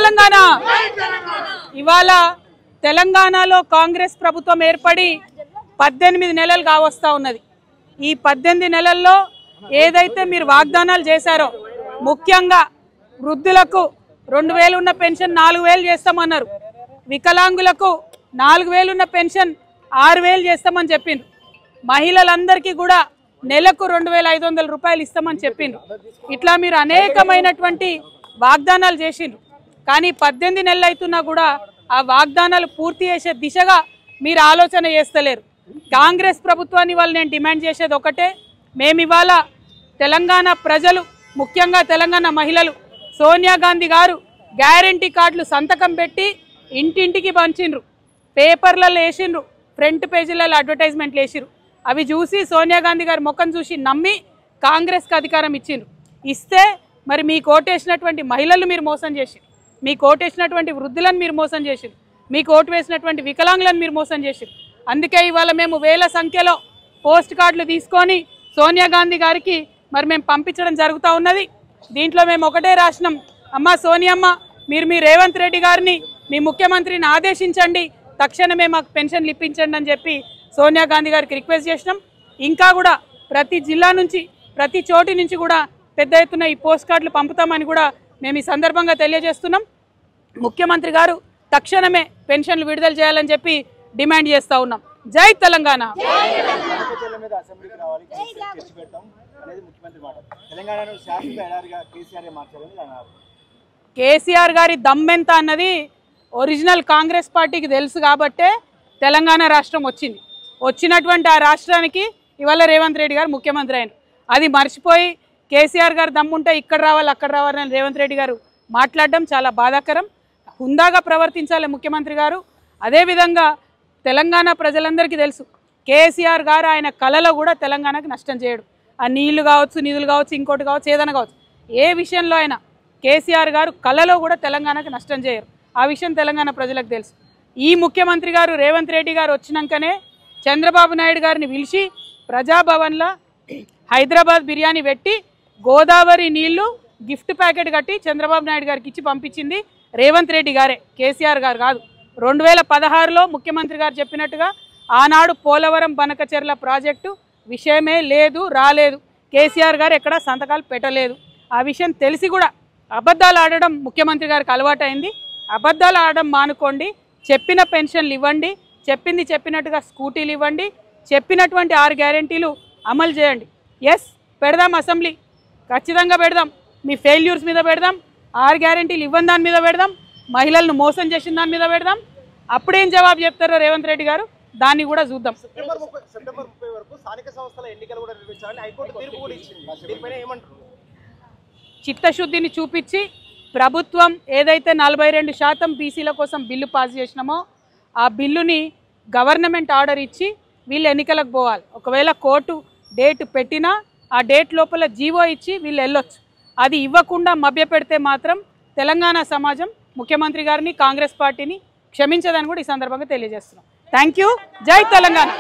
తెలంగాణ ఇవాళ తెలంగాణలో కాంగ్రెస్ ప్రభుత్వం ఏర్పడి 18 నెలలు కావస్తా ఉన్నది। ఈ 18 నెలల్లో ఏదైతే మీరు వాగ్దానాలు చేశారో ముఖ్యంగా వృద్ధులకు 2000 ఉన్న పెన్షన్ 4000 చేస్తామన్నారు, వికలాంగులకు 4000 ఉన్న పెన్షన్ 6000 చేస్తామని చెప్పిండ్రు, మహిళలందరికీ కూడా నెలకు 2500 రూపాయలు ఇస్తామని చెప్పిండ్రు। ఇట్లా మీరు అనేకమైనటువంటి వాగ్దానాలు చేసిండ్రు, కానీ 18 నెలలు అవుతున్నా కూడా ఆ వాగ్దానాలు పూర్తి చేసే దిశగా మీరు ఆలోచన చేస్తలేరు। కాంగ్రెస్ ప్రభుత్వాన్ని వాళ్ళు నేను డిమాండ్ చేసేది ఒకటే, మేము ఇవాళ తెలంగాణ ప్రజలు ముఖ్యంగా తెలంగాణ మహిళలు సోనియా గాంధీ గారు గ్యారంటీ కార్డులు సంతకం పెట్టి ఇంటింటికి పంచిండ్రు, పేపర్లలో వేసిండ్రు, ఫ్రంట్ పేజీలలో అడ్వర్టైజ్మెంట్లు వేసిరు, అవి చూసి సోనియా గాంధీ గారు ముఖం చూసి నమ్మి కాంగ్రెస్కి అధికారం ఇచ్చిండ్రు। ఇస్తే మరి మీ కోటేసినటువంటి మహిళలు మీరు మోసం చేసిరు, మీ కోటేసినటువంటి వృద్ధులను మీరు మోసం చేసిరు, మీ కోటు వేసినటువంటి వికలాంగులను మీరు మోసం చేసిరు। అందుకే ఇవాళ మేము వేల సంఖ్యలో పోస్ట్ కార్డులు తీసుకొని సోనియా గాంధీ గారికి మరి మేము పంపించడం జరుగుతూ ఉన్నది। దీంట్లో మేము ఒకటే రాసినాం, అమ్మ సోనియమ్మ మీరు మీ రేవంత్ రెడ్డి గారిని మీ ముఖ్యమంత్రిని ఆదేశించండి, తక్షణమే మాకు పెన్షన్లు ఇప్పించండి అని చెప్పి సోనియా గాంధీ గారికి రిక్వెస్ట్ చేసినాం। ఇంకా కూడా ప్రతి జిల్లా నుంచి ప్రతి చోటి నుంచి కూడా పెద్ద ఎత్తున ఈ పోస్ట్ కార్డులు పంపుతామని కూడా మేము ఈ సందర్భంగా తెలియజేస్తున్నాం। ముఖ్యమంత్రి గారు తక్షణమే పెన్షన్లు విడుదల చేయాలని చెప్పి డిమాండ్ చేస్తూ ఉన్నాం। జై తెలంగాణ। కేసీఆర్ గారి దమ్మెంత అన్నది ఒరిజినల్ కాంగ్రెస్ పార్టీకి తెలుసు కాబట్టే తెలంగాణ రాష్ట్రం వచ్చింది, వచ్చినటువంటి ఆ రాష్ట్రానికి ఇవాళ రేవంత్ రెడ్డి గారు ముఖ్యమంత్రి అయినారు। అది మర్చిపోయి కేసీఆర్ గారు దమ్ముంటే ఇక్కడ రావాలి అక్కడ రావాలని రేవంత్ రెడ్డి గారు మాట్లాడడం చాలా బాధాకరం। హుందాగా ప్రవర్తించాలి ముఖ్యమంత్రి గారు। అదేవిధంగా తెలంగాణ ప్రజలందరికీ తెలుసు కేసీఆర్ గారు ఆయన కళలో కూడా తెలంగాణకు నష్టం చేయడు, ఆ నీళ్లు కావచ్చు నిధులు కావచ్చు ఇంకోటి కావచ్చు ఏదైనా కావచ్చు ఏ విషయంలో అయినా కేసీఆర్ గారు కళలో కూడా తెలంగాణకు నష్టం చేయరు, ఆ విషయం తెలంగాణ ప్రజలకు తెలుసు। ఈ ముఖ్యమంత్రి గారు రేవంత్ రెడ్డి గారు వచ్చినాకనే చంద్రబాబు నాయుడు గారిని పిలిచి ప్రజాభవన్లో హైదరాబాద్ బిర్యానీ పెట్టి గోదావరి నీళ్లు గిఫ్ట్ ప్యాకెట్ కట్టి చంద్రబాబు నాయుడు గారికి ఇచ్చి పంపించింది రేవంత్ రెడ్డి గారే, కేసీఆర్ గారు కాదు। 2016లో ముఖ్యమంత్రి గారు చెప్పినట్టుగా ఆనాడు పోలవరం బనకచెర్ల ప్రాజెక్టు విషయమే లేదు రాలేదు, కేసీఆర్ గారు ఎక్కడ సంతకాలు పెట్టలేదు, ఆ విషయం తెలిసి కూడా అబద్ధాలు ఆడడం ముఖ్యమంత్రి గారికి అలవాటైంది। అబద్ధాలు ఆడడం మానుకోండి, చెప్పిన పెన్షన్లు ఇవ్వండి, చెప్పింది చెప్పినట్టుగా స్కూటీలు ఇవ్వండి, చెప్పినటువంటి 6 గ్యారెంటీలు అమలు చేయండి। ఎస్ పెడదాం, అసెంబ్లీ ఖచ్చితంగా పెడదాం, మీ ఫెయిల్యూర్స్ మీద పెడదాం, 6 గ్యారెంటీలు ఇవ్వని దాని మీద పెడదాం, మహిళలను మోసం చేసిన దాని మీద పెడదాం, అప్పుడేం జవాబు చెప్తారో రేవంత్ రెడ్డి గారు దాన్ని కూడా చూద్దాం। సెప్టెంబర్ 30 వరకు స్థానిక సంస్థల ఎన్నికలు కూడా నిర్వహించాలని హైకోర్టు తీర్పు కూడా ఇచ్చింది, దీనిపైన ఏమంటారు? చిత్తశుద్ధిని చూపించి ప్రభుత్వం ఏదైతే 42% బీసీల కోసం బిల్లు పాస్ చేసినామో ఆ బిల్లుని గవర్నమెంట్ ఆర్డర్ ఇచ్చి వీళ్ళు ఎన్నికలకు పోవాలి। ఒకవేళ కోర్టు డేట్ పెట్టినా ఆ డేట్ లోపల జీవో ఇచ్చి వీళ్ళు వెళ్ళొచ్చు, అది ఇవ్వకుండా మభ్యపెడితే మాత్రం తెలంగాణ సమాజం ముఖ్యమంత్రి గారిని కాంగ్రెస్ పార్టీని క్షమించదని కూడా ఈ సందర్భంగా తెలియజేస్తున్నాం। Thank you. జై తెలంగాణ।